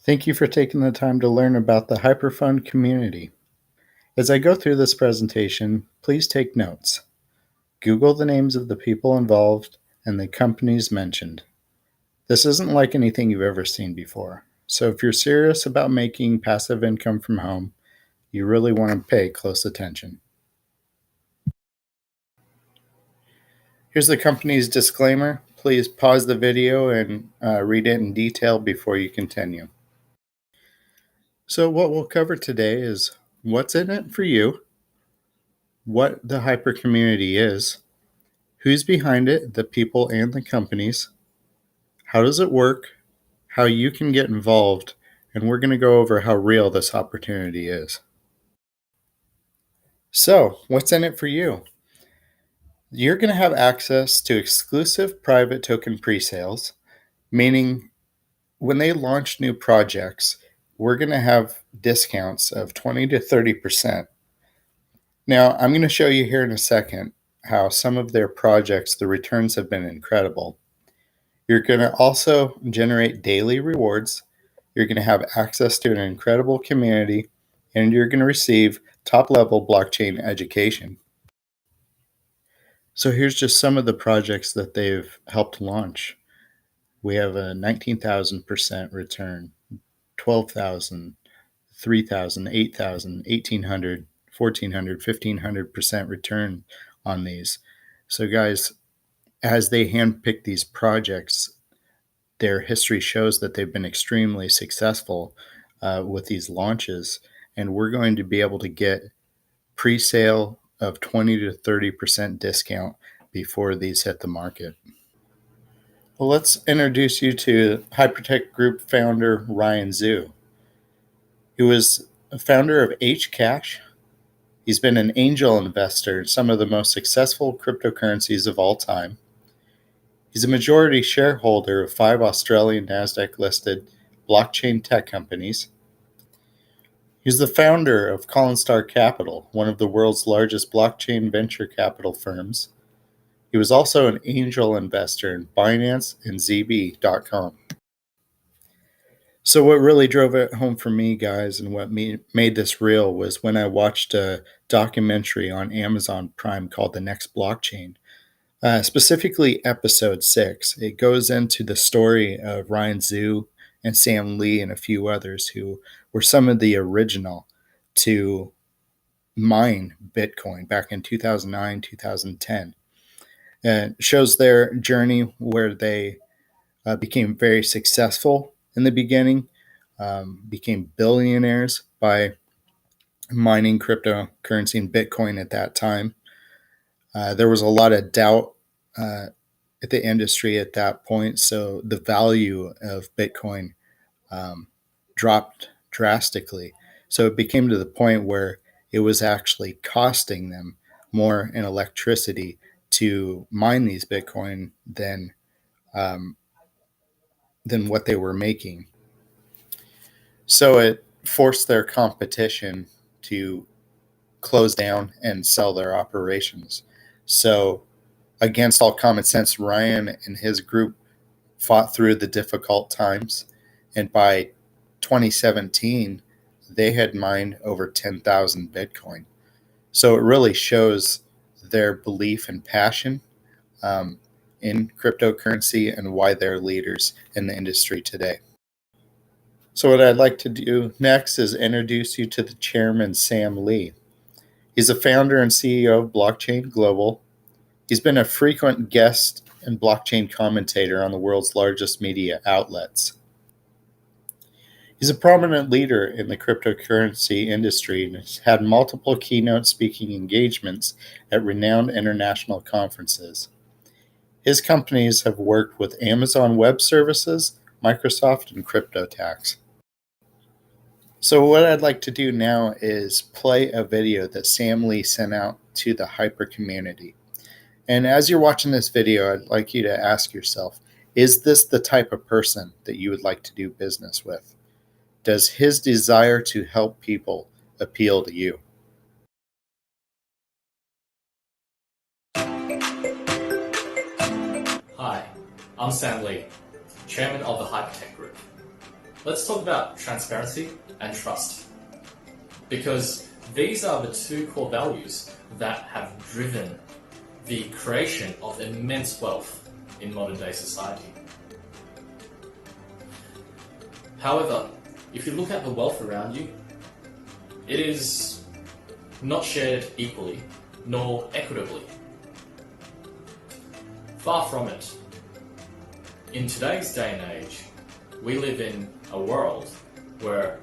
Thank you for taking the time to learn about the Hyperfund community. As I go through this presentation, please take notes. Google the names of the people involved and the companies mentioned. This isn't like anything you've ever seen before, so if you're serious about making passive income from home, you really want to pay close attention. Here's the company's disclaimer. Please pause the video and read it in detail before you continue. So what we'll cover today is what's in it for you, what the hyper community is, who's behind it, the people and the companies, how does it work, how you can get involved, and we're going to go over how real this opportunity is. So, what's in it for you? You're going to have access to exclusive private token pre-sales, meaning when they launch new projects, we're going to have discounts of 20 to 30%. Now, I'm going to show you here in a second how some of their projects, the returns have been incredible. You're going to also generate daily rewards. You're going to have access to an incredible community, and you're going to receive top-level blockchain education. So here's just some of the projects that they've helped launch. We have a 19,000% return, 12,000, 3,000, 8,000, 1,800, 1,400, 1,500% return on these. So guys, as they handpick these projects, their history shows that they've been extremely successful with these launches, and we're going to be able to get pre-sale of 20 to 30% discount before these hit the market. Well, let's introduce you to Hypertech Group founder Ryan Zhu. He was a founder of Hcash. He's been an angel investor in some of the most successful cryptocurrencies of all time. He's a majority shareholder of 5 Australian NASDAQ-listed blockchain tech companies. He's the founder of Collanstar Capital, one of the world's largest blockchain venture capital firms. He was also an angel investor in Binance and ZB.com. So what really drove it home for me, guys, and what made this real was when I watched a documentary on Amazon Prime called The Next Blockchain. Specifically episode 6. It goes into the story of Ryan Zhu and Sam Lee and a few others who were some of the original to mine Bitcoin back in 2009, 2010. It shows their journey where they became very successful in the beginning, became billionaires by mining cryptocurrency and Bitcoin at that time. There was a lot of doubt at the industry at that point, so the value of Bitcoin dropped drastically. So it became to the point where it was actually costing them more in electricity to mine these Bitcoin than what they were making. So it forced their competition to close down and sell their operations. So against all common sense, Ryan and his group fought through the difficult times. And by 2017, they had mined over 10,000 Bitcoin. So it really shows their belief and passion in cryptocurrency and why they're leaders in the industry today. So what I'd like to do next is introduce you to the chairman, Sam Lee. He's a founder and CEO of Blockchain Global. He's been a frequent guest and blockchain commentator on the world's largest media outlets. He's a prominent leader in the cryptocurrency industry and has had multiple keynote speaking engagements at renowned international conferences. His companies have worked with Amazon Web Services, Microsoft, and CryptoTax. So what I'd like to do now is play a video that Sam Lee sent out to the Hyper community. And as you're watching this video, I'd like you to ask yourself, is this the type of person that you would like to do business with? Does his desire to help people appeal to you? Hi, I'm Sam Lee, Chairman of the Hypertech Group. Let's talk about transparency and trust, because these are the two core values that have driven the creation of immense wealth in modern day society. However, if you look at the wealth around you, it is not shared equally nor equitably. Far from it. In today's day and age, we live in a world where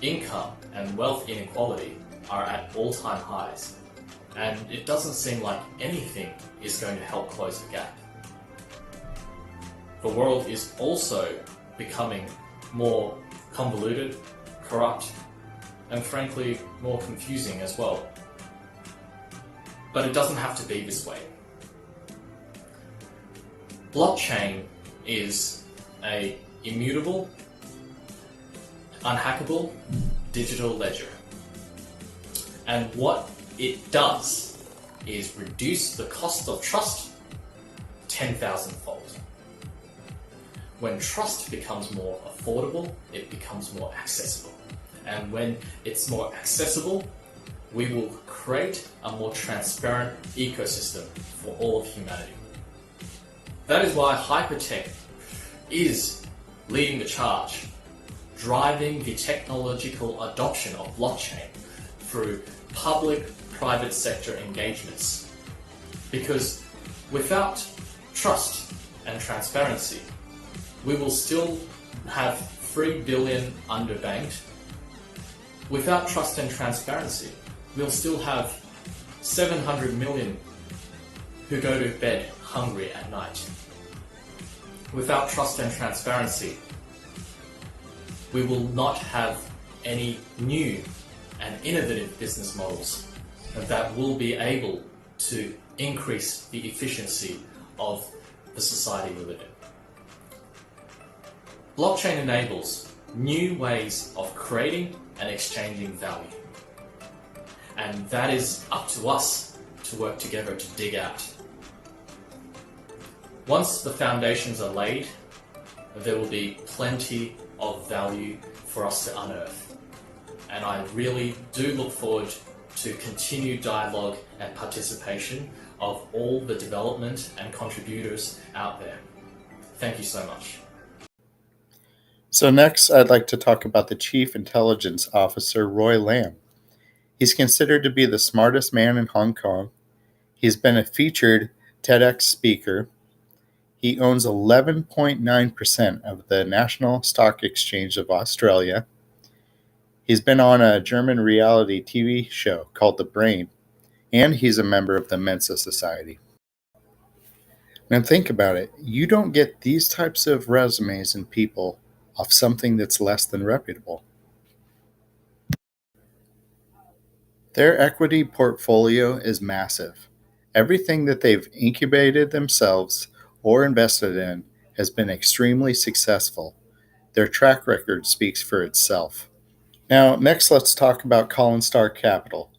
income and wealth inequality are at all-time highs, and it doesn't seem like anything is going to help close the gap. The world is also becoming more convoluted, corrupt, and frankly more confusing as well. But it doesn't have to be this way. Blockchain is an immutable, unhackable digital ledger. And what it does is reduce the cost of trust 10,000-fold. When trust becomes more affordable, it becomes more accessible. And when it's more accessible, we will create a more transparent ecosystem for all of humanity. That is why Hypertech is leading the charge, driving the technological adoption of blockchain through public-private sector engagements. Because without trust and transparency, we will still have 3 billion underbanked. Without trust and transparency, we'll still have 700 million who go to bed hungry at night. Without trust and transparency, we will not have any new and innovative business models that will be able to increase the efficiency of the society we live in. Blockchain enables new ways of creating and exchanging value. And that is up to us to work together to dig out. Once the foundations are laid, there will be plenty of value for us to unearth. And I really do look forward to continued dialogue and participation of all the development and contributors out there. Thank you so much. So next, I'd like to talk about the Chief Intelligence Officer, Roy Lam. He's considered to be the smartest man in Hong Kong. He's been a featured TEDx speaker. He owns 11.9% of the National Stock Exchange of Australia. He's been on a German reality TV show called The Brain, and he's a member of the Mensa Society. Now think about it. You don't get these types of resumes and people off something that's less than reputable. Their equity portfolio is massive. Everything that they've incubated themselves or invested in has been extremely successful. Their track record speaks for itself. Now, next let's talk about Collinstar Capital.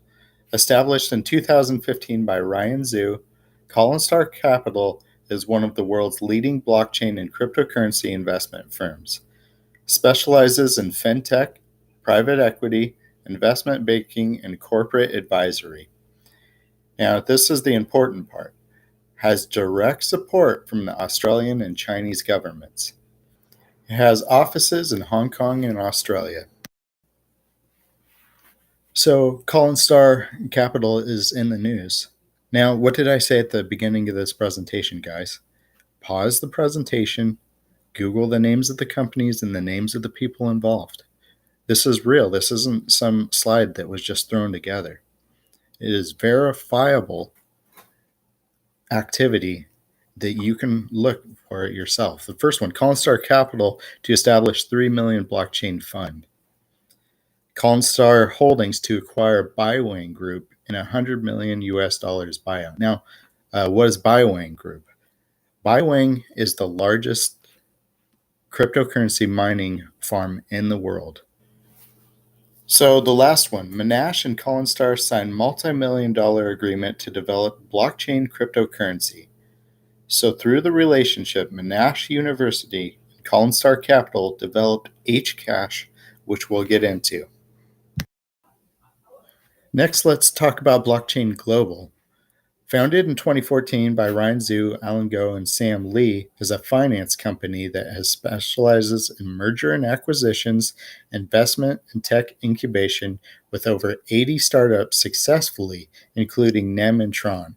Established in 2015 by Ryan Zhu, Collinstar Capital is one of the world's leading blockchain and cryptocurrency investment firms. Specializes in fintech, private equity, investment banking, and corporate advisory. Now, this is the important part. Has direct support from the Australian and Chinese governments. It has offices in Hong Kong and Australia. So, Collinstar Capital is in the news. Now, what did I say at the beginning of this presentation, guys? Pause the presentation, Google the names of the companies and the names of the people involved. This is real. This isn't some slide that was just thrown together. It is verifiable activity that you can look for it yourself. The first one, Collinstar Capital to establish 3 million blockchain fund. Collinstar Holdings to acquire Bywang Group in $100 million buyout. Now, what is Bywang Group? Bywang is the largest cryptocurrency mining farm in the world. So the last one, Monash and Collinstar signed multi-million-dollar agreement to develop blockchain cryptocurrency. So through the relationship, Monash University and Collinstar Capital developed Hcash, which we'll get into. Next, let's talk about Blockchain Global. Founded in 2014 by Ryan Zhu, Alan Go, and Sam Lee, is a finance company that specializes in merger and acquisitions, investment, and tech incubation with over 80 startups successfully, including Nem and Tron.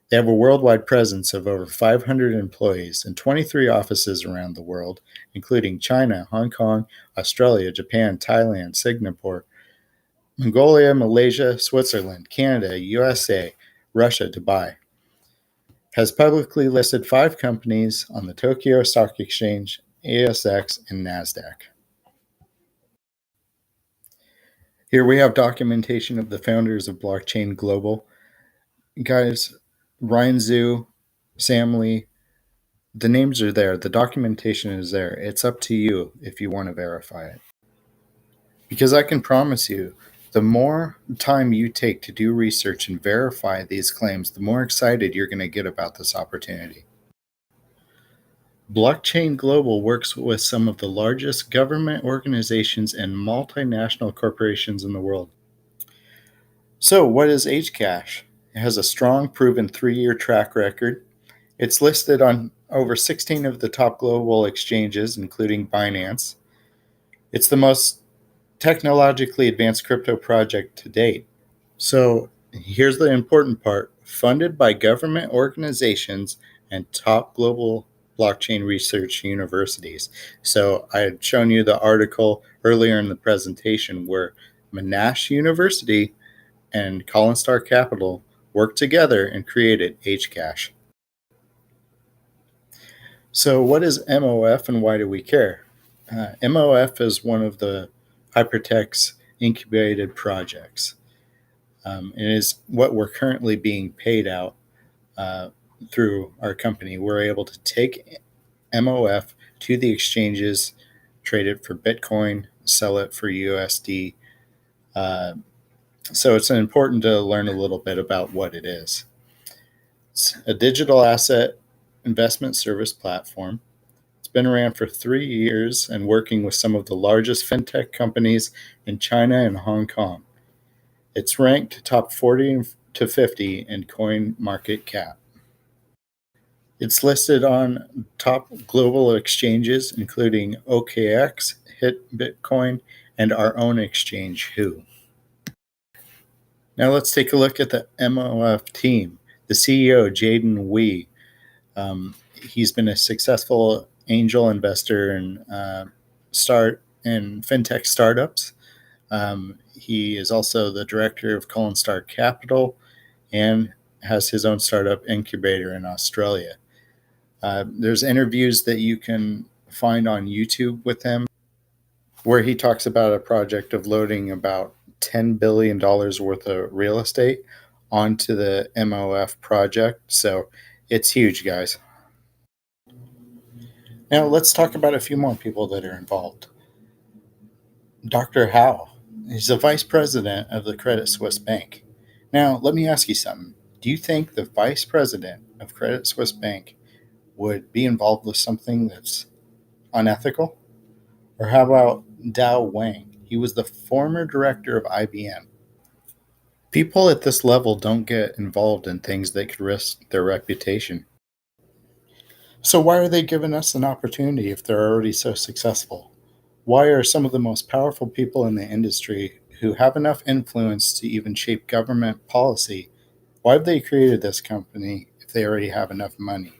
They have a worldwide presence of over 500 employees and 23 offices around the world, including China, Hong Kong, Australia, Japan, Thailand, Singapore, Mongolia, Malaysia, Switzerland, Canada, USA, Russia, Dubai. Has publicly listed 5 companies on the Tokyo Stock Exchange, ASX, and NASDAQ. Here we have documentation of the founders of Blockchain Global. Guys, Ryan Zhu, Sam Lee, the names are there. The documentation is there. It's up to you if you want to verify it. Because I can promise you, the more time you take to do research and verify these claims, the more excited you're going to get about this opportunity. Blockchain Global works with some of the largest government organizations and multinational corporations in the world. So, what is Hcash? It has a strong, proven 3-year track record. It's listed on over 16 of the top global exchanges, including Binance. It's the most technologically advanced crypto project to date. So here's the important part: funded by government organizations and top global blockchain research universities. So I had shown you the article earlier in the presentation where Monash University and Collinstar Capital worked together and created Hcash. So what is MOF and why do we care? MOF is one of the Hypertech's incubated projects. It is what we're currently being paid out through our company. We're able to take MOF to the exchanges, trade it for Bitcoin, sell it for USD. So it's important to learn a little bit about what it is. It's a digital asset investment service platform. It's been around for 3 years and working with some of the largest fintech companies in China and Hong Kong. It's ranked top 40 to 50 in coin market cap. It's listed on top global exchanges, including OKX, Hit Bitcoin, and our own exchange, Who. Now let's take a look at the MOF team. The CEO, Jaden Wee, he's been a successful angel investor in fintech startups. He is also the director of Collinstar Capital and has his own startup incubator in Australia. There's interviews that you can find on YouTube with him where he talks about a project of loading about $10 billion worth of real estate onto the MOF project. So it's huge, guys. Now let's talk about a few more people that are involved. Dr. Howe, he's the vice president of the Credit Suisse Bank. Now, let me ask you something. Do you think the vice president of Credit Suisse Bank would be involved with something that's unethical? Or how about Dao Wang? He was the former director of IBM. People at this level don't get involved in things that could risk their reputation. So why are they giving us an opportunity if they're already so successful? Why are some of the most powerful people in the industry who have enough influence to even shape government policy, why have they created this company if they already have enough money?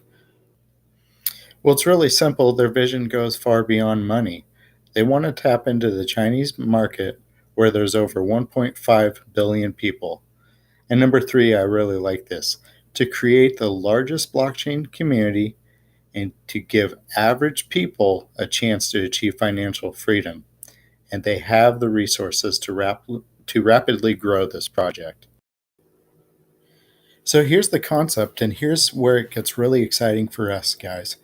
Well, it's really simple. Their vision goes far beyond money. They want to tap into the Chinese market where there's over 1.5 billion people. And number 3, I really like this, to create the largest blockchain community and to give average people a chance to achieve financial freedom. And they have the resources to rapidly grow this project. So here's the concept, and here's where it gets really exciting for us, guys.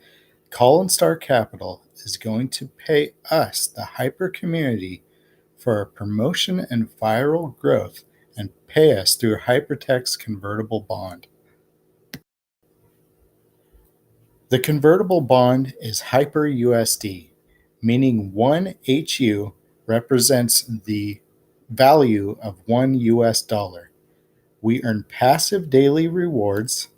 Collinstar Capital is going to pay us, the hyper community, for our promotion and viral growth and pay us through Hypertech's convertible bond. The convertible bond is HyperUSD, meaning one HU represents the value of $1. We earn passive daily rewards.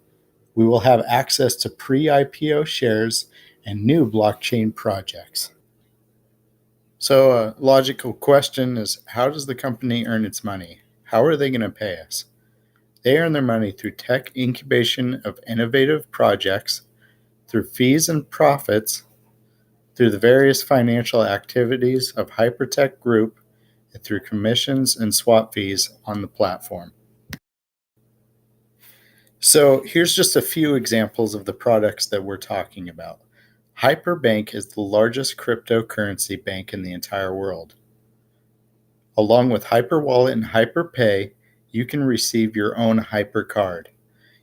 We will have access to pre-IPO shares and new blockchain projects. So a logical question is, how does the company earn its money? How are they going to pay us? They earn their money through tech incubation of innovative projects, through fees and profits, through the various financial activities of Hypertech Group, and through commissions and swap fees on the platform. So here's just a few examples of the products that we're talking about. Hyperbank is the largest cryptocurrency bank in the entire world. Along with Hyperwallet and Hyperpay, you can receive your own Hypercard.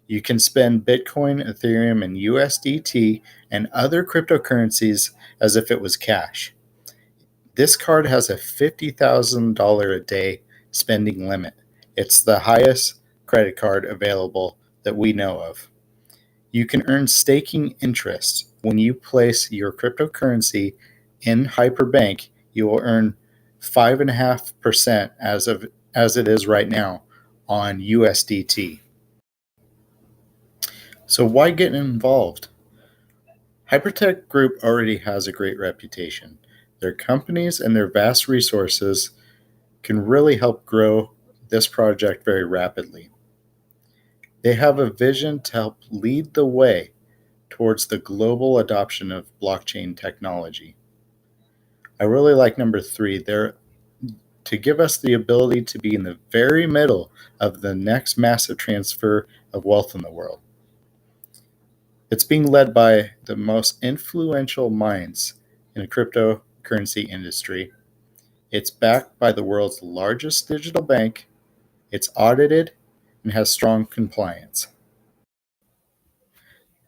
You can spend Bitcoin, Ethereum, and USDT and other cryptocurrencies as if it was cash. This card has a $50,000 a day spending limit. It's the highest credit card available that we know of. You can earn staking interest. When you place your cryptocurrency in Hyperbank, you will earn 5.5% as it is right now on USDT. So why get involved? Hypertech Group already has a great reputation. Their companies and their vast resources can really help grow this project very rapidly. They have a vision to help lead the way towards the global adoption of blockchain technology. I really like number 3. They're to give us the ability to be in the very middle of the next massive transfer of wealth in the world. It's being led by the most influential minds in the cryptocurrency industry. It's backed by the world's largest digital bank. It's audited and has strong compliance.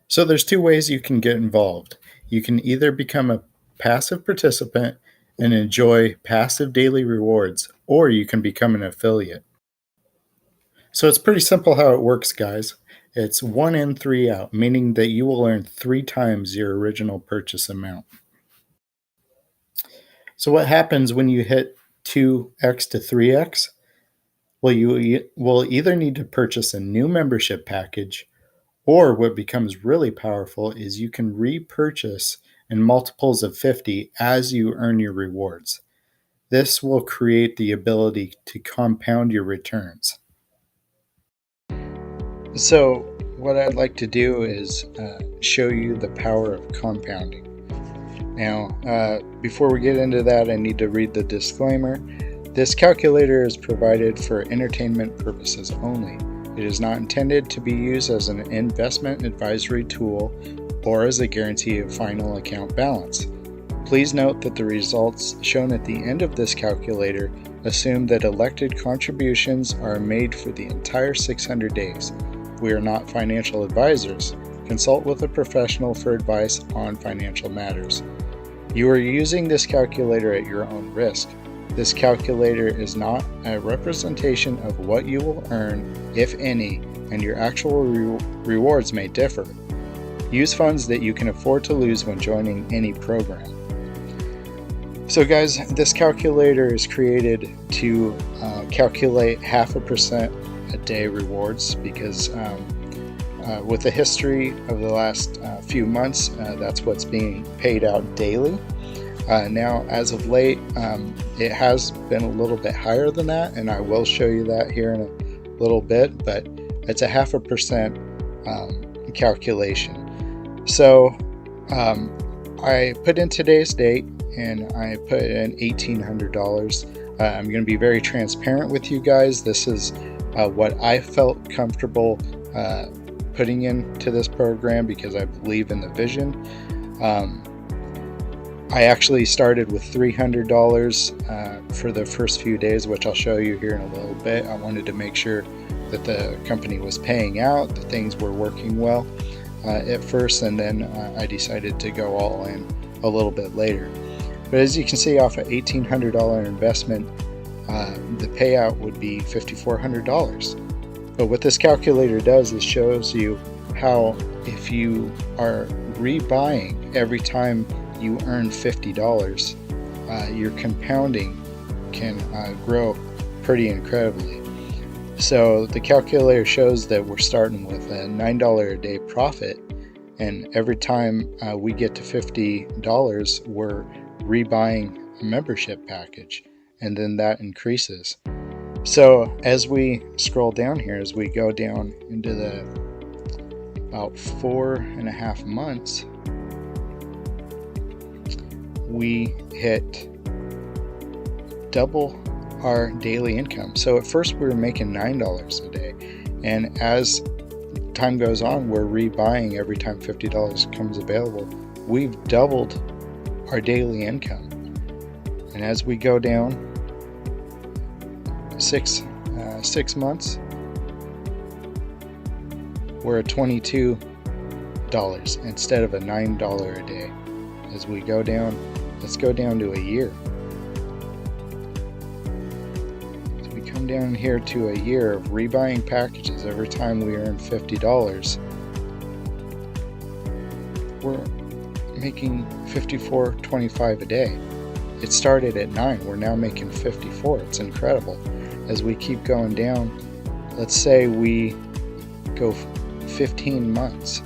So there's 2 ways you can get involved. You can either become a passive participant and enjoy passive daily rewards, or you can become an affiliate. So it's pretty simple how it works, guys. It's 1 in, 3 out, meaning that you will earn 3 times your original purchase amount. So what happens when you hit 2x to 3x? Well, you will either need to purchase a new membership package, or what becomes really powerful is you can repurchase in multiples of 50 as you earn your rewards. This will create the ability to compound your returns. So what I'd like to do is show you the power of compounding. Now, before we get into that, I need to read the disclaimer. This calculator is provided for entertainment purposes only. It is not intended to be used as an investment advisory tool or as a guarantee of final account balance. Please note that the results shown at the end of this calculator assume that elected contributions are made for the entire 600 days. We are not financial advisors. Consult with a professional for advice on financial matters. You are using this calculator at your own risk. This calculator is not a representation of what you will earn, if any, and your actual rewards may differ. Use funds that you can afford to lose when joining any program. So guys, this calculator is created to calculate 0.5% a day rewards because with the history of the last few months, that's what's being paid out daily. Now, as of late, it has been a little bit higher than that, and I will show you that here in a little bit, but it's a 0.5% calculation. So I put in today's date, and I put in $1,800. I'm going to be very transparent with you guys. This is what I felt comfortable putting into this program because I believe in the vision. I actually started with $300 for the first few days, which I'll show you here in a little bit. I wanted to make sure that the company was paying out, that things were working well at first, and then I decided to go all in a little bit later. But as you can see, off an $1,800 investment, the payout would be $5,400. But what this calculator does is shows you how, if you are rebuying every time you earn $50, your compounding can grow pretty incredibly. So the calculator shows that we're starting with a $9 a day profit, and every time we get to $50, we're rebuying a membership package, and then that increases. So as we scroll down here, as we go down into the about 4.5 months, we hit double our daily income. So at first we were making $9 a day, and as time goes on, we're rebuying every time $50 comes available. We've doubled our daily income, and as we go down 6 months, we're at $22 instead of a $9 a day. As we go down, let's go down to a year. So we come down here to a year of rebuying packages. Every time we earn $50, we're making $54.25 a day. It started at 9, we're now making 54. It's incredible. As we keep going down, let's say we go 15 months,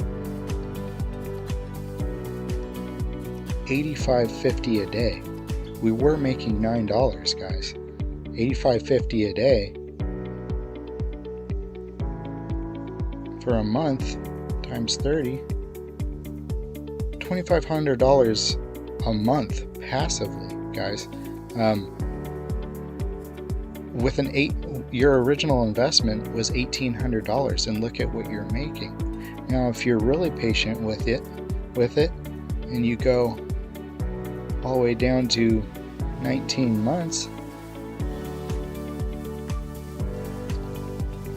$85.50 a day. We were making $9, guys. $85.50 a day for a month times 30, $2,500 a month passively, guys. With your original investment was $1,800, and look at what you're making. Now, if you're really patient with it, and you go all the way down to 19 months,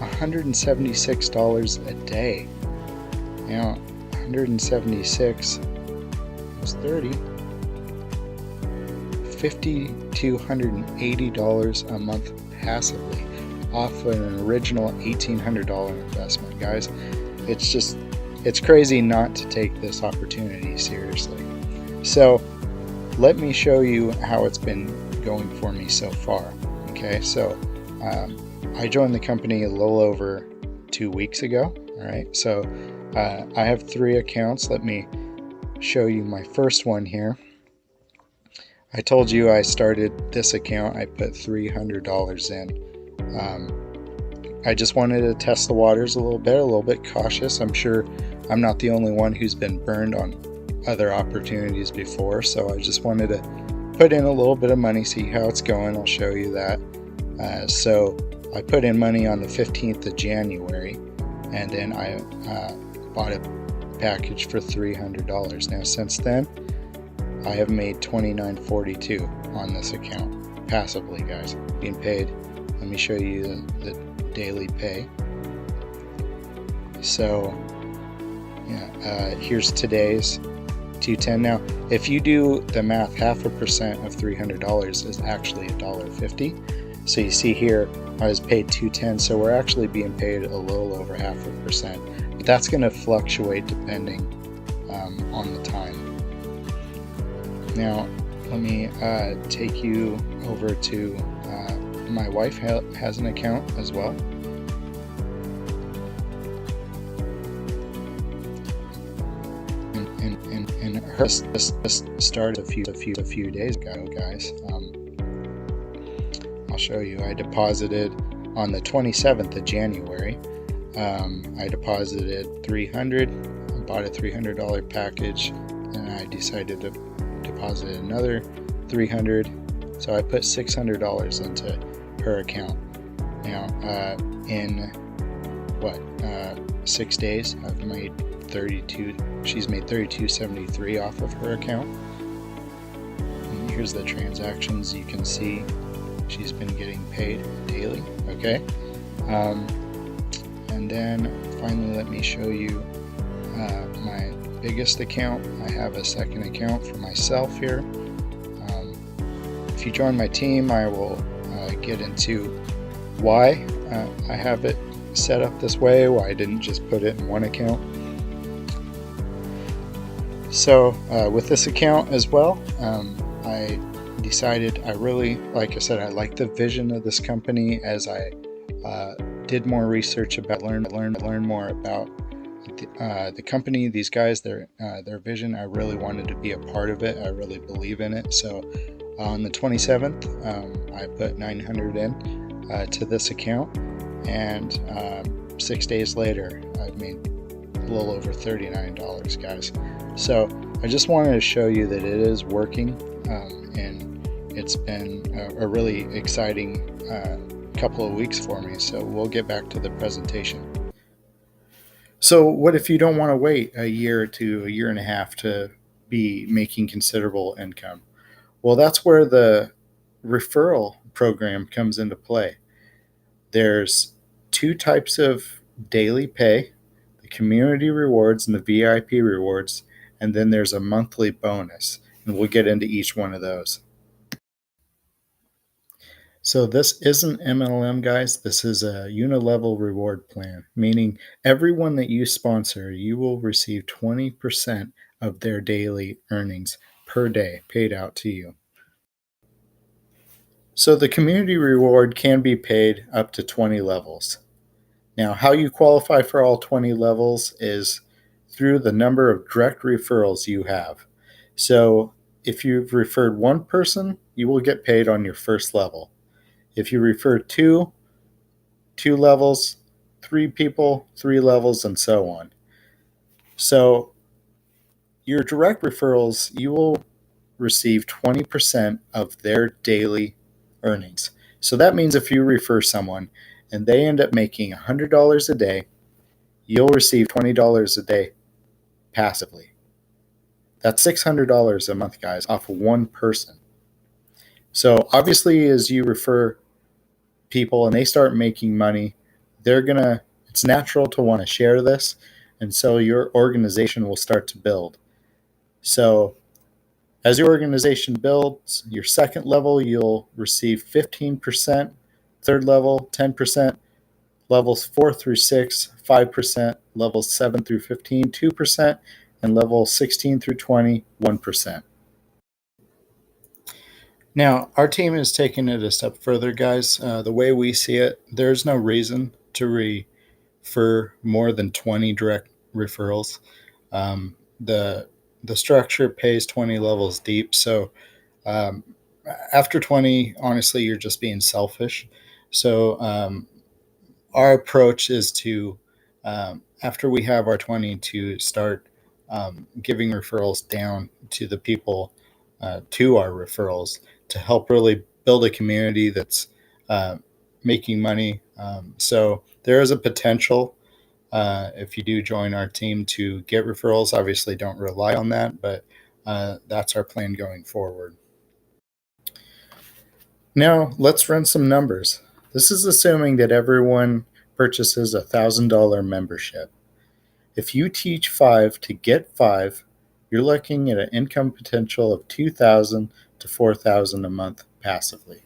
$176 a day. Now, 176 is 30. $5,280 a month passively off an original $1,800 investment, guys. It's crazy not to take this opportunity seriously. So let me show you how it's been going for me so far. Okay, so I joined the company a little over 2 weeks ago. All right, so I have 3 accounts. Let me show you my first one here. I told you I started this account. I put $300 in. I just wanted to test the waters a little bit cautious. I'm sure I'm not the only one who's been burned on other opportunities before, so I just wanted to put in a little bit of money, see how it's going. I'll show you that. So I put in money on the 15th of January, and then I bought a package for $300. Now since then, I have made $29.42 on this account passively, guys, being paid. Let me show you the daily pay. So yeah, here's today's $210. Now if you do the math, 0.5% of $300 is actually $1.50. So you see here I was paid $210, so we're actually being paid a little over 0.5%, but that's going to fluctuate depending on the time. Now, let me take you over to my wife has an account as well. And her started a few days ago, guys. I'll show you. I deposited on the 27th of January. I deposited $300. I bought a $300 package, and I decided to deposit another $300, so I put $600 into her account. Now in 6 days I've made 32. She's made $32.73 off of her account, and here's the transactions. You can see she's been getting paid daily. Okay, and then finally let me show you my biggest account. I have a second account for myself here. If you join my team, I will get into why I have it set up this way, why I didn't just put it in one account. So with this account as well, I decided like I said, I like the vision of this company. As I did more research about, learn more about the company, these guys, their vision. I really wanted to be a part of it. I really believe in it. So on the 27th, I put 900 in to this account, and 6 days later, I've made a little over $39, guys. So I just wanted to show you that it is working, and it's been a really exciting couple of weeks for me. So we'll get back to the presentation. So what if you don't want to wait a year to a year and a half to be making considerable income? Well, that's where the referral program comes into play. There's two types of daily pay: the community rewards and the VIP rewards, and then there's a monthly bonus, and we'll get into each one of those. So this isn't MLM, guys. This is a unilevel reward plan, meaning everyone that you sponsor, you will receive 20% of their daily earnings per day paid out to you. So the community reward can be paid up to 20 levels. Now, how you qualify for all 20 levels is through the number of direct referrals you have. So if you've referred one person, you will get paid on your first level. If you refer two levels, three people, 3 levels, and so on. So your direct referrals, you will receive 20% of their daily earnings. So that means if you refer someone and they end up making $100 a day, you'll receive $20 a day passively. That's $600 a month, guys, off of one person. So obviously, as you refer people and they start making money, it's natural to want to share this. And so your organization will start to build. So as your organization builds, your second level, you'll receive 15%, third level, 10%, levels 4 through 6, 5%, levels 7 through 15, 2%, and level 16 through 20, 1%. Now, our team is taking it a step further, guys. The way we see it, there's no reason to refer more than 20 direct referrals. The structure pays 20 levels deep. So after 20, honestly, you're just being selfish. So our approach is to, after we have our 20, to start giving referrals down to the people, to our referrals, to help really build a community that's making money. So there is a potential, if you do join our team, to get referrals. Obviously, don't rely on that, but that's our plan going forward. Now, let's run some numbers. This is assuming that everyone purchases a $1,000 membership. If you teach 5 to get 5, you're looking at an income potential of $2,000 to $4,000 a month passively.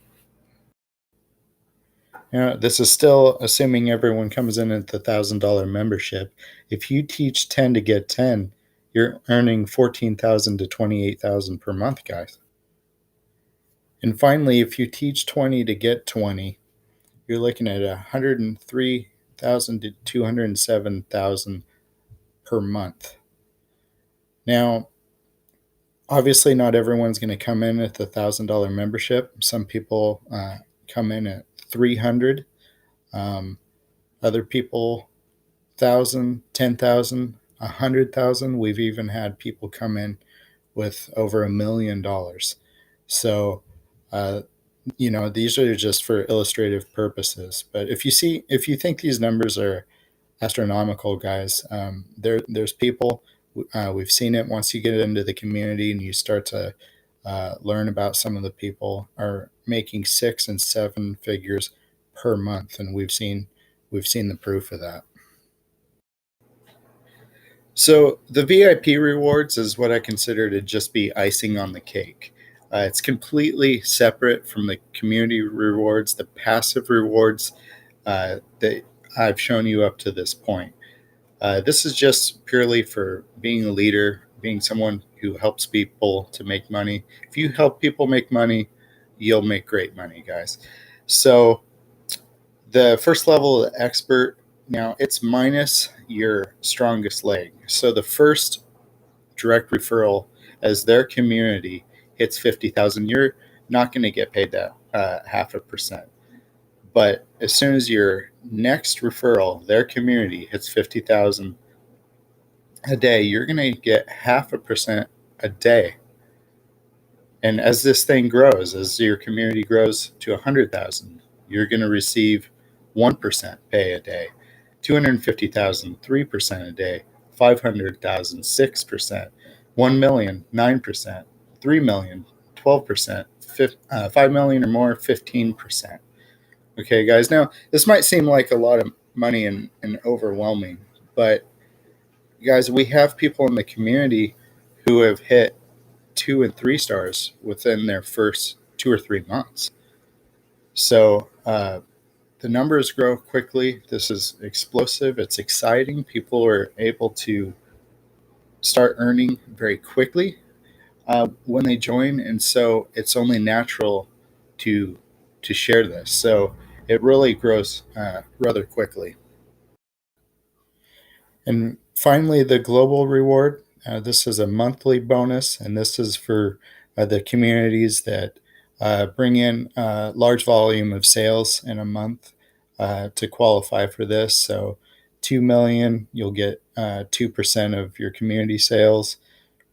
Now, this is still assuming everyone comes in at the $1,000 membership. If you teach 10 to get 10, you're earning $14,000 to $28,000 per month, guys. And finally, if you teach 20 to get 20, you're looking at $103,000 to $207,000 per month. Now, obviously, not everyone's going to come in at the $1,000 membership. Some people come in at $300. Other people, $1,000, $10,000, $100,000. We've even had people come in with over $1 million. So, these are just for illustrative purposes. But if you think these numbers are astronomical, guys, there's people. We've seen it once you get into the community and you start to learn about some of the people are making 6 and 7 figures per month, and we've seen the proof of that. So the VIP rewards is what I consider to just be icing on the cake. It's completely separate from the community rewards, the passive rewards that I've shown you up to this point. This is just purely for being a leader, being someone who helps people to make money. If you help people make money, you'll make great money, guys. So the first level of expert, now it's minus your strongest leg. So the first direct referral as their community hits 50,000, you're not going to get paid that 0.5%. But as soon as your next referral, their community hits 50,000 a day, you're going to get 0.5% a day. And as this thing grows, as your community grows to 100,000, you're going to receive 1% pay a day, 250,000, 3% a day, 500,000, 6%, 1 million, 9%, 3 million, 12%, 5 million or more, 15%. Okay, guys. Now, this might seem like a lot of money and overwhelming, but guys, we have people in the community who have hit 2 and 3 stars within their first 2 or 3 months. So the numbers grow quickly. This is explosive. It's exciting. People are able to start earning very quickly when they join, and so it's only natural to share this. So it really grows rather quickly. And finally, the global reward. This is a monthly bonus, and this is for the communities that bring in a large volume of sales in a month to qualify for this. So 2 million, you'll get 2% of your community sales.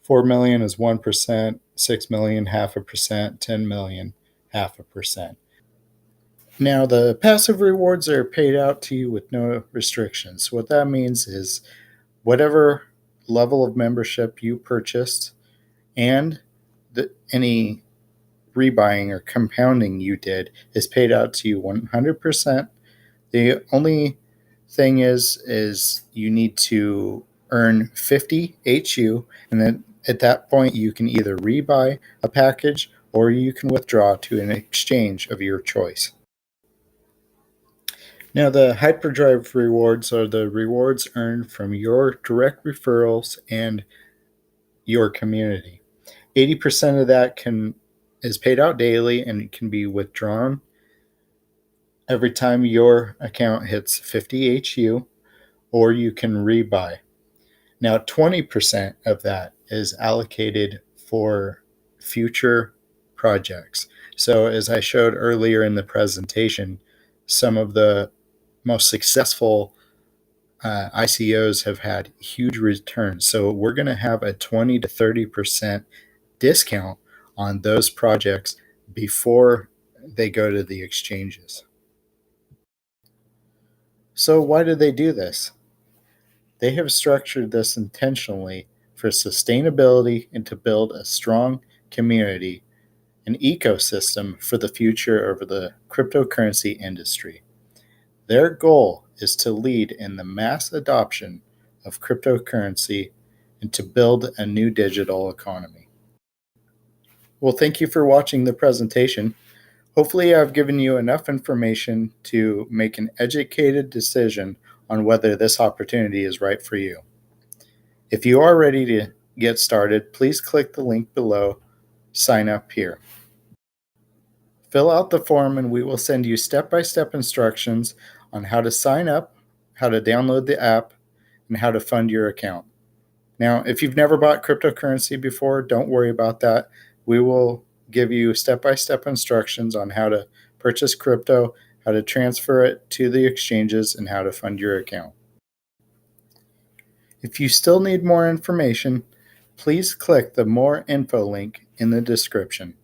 4 million is 1%, 6 million, 0.5%, 10 million, 0.5%. Now, the passive rewards are paid out to you with no restrictions. What that means is whatever level of membership you purchased and any rebuying or compounding you did is paid out to you 100%. The only thing is you need to earn 50 HU, and then at that point you can either rebuy a package or you can withdraw to an exchange of your choice. Now, the hyperdrive rewards are the rewards earned from your direct referrals and your community. 80% of that is paid out daily, and it can be withdrawn every time your account hits 50 HU, or you can rebuy. Now, 20% of that is allocated for future projects. So as I showed earlier in the presentation, some of the most successful ICOs have had huge returns. So we're going to have a 20 to 30% discount on those projects before they go to the exchanges. So why do they do this? They have structured this intentionally for sustainability and to build a strong community, an ecosystem for the future of the cryptocurrency industry. Their goal is to lead in the mass adoption of cryptocurrency and to build a new digital economy. Well, thank you for watching the presentation. Hopefully, I've given you enough information to make an educated decision on whether this opportunity is right for you. If you are ready to get started, please click the link below, sign up here. Fill out the form and we will send you step-by-step instructions on how to sign up, how to download the app, and how to fund your account. Now, if you've never bought cryptocurrency before, don't worry about that. We will give you step-by-step instructions on how to purchase crypto, how to transfer it to the exchanges, and how to fund your account. If you still need more information, please click the More Info link in the description.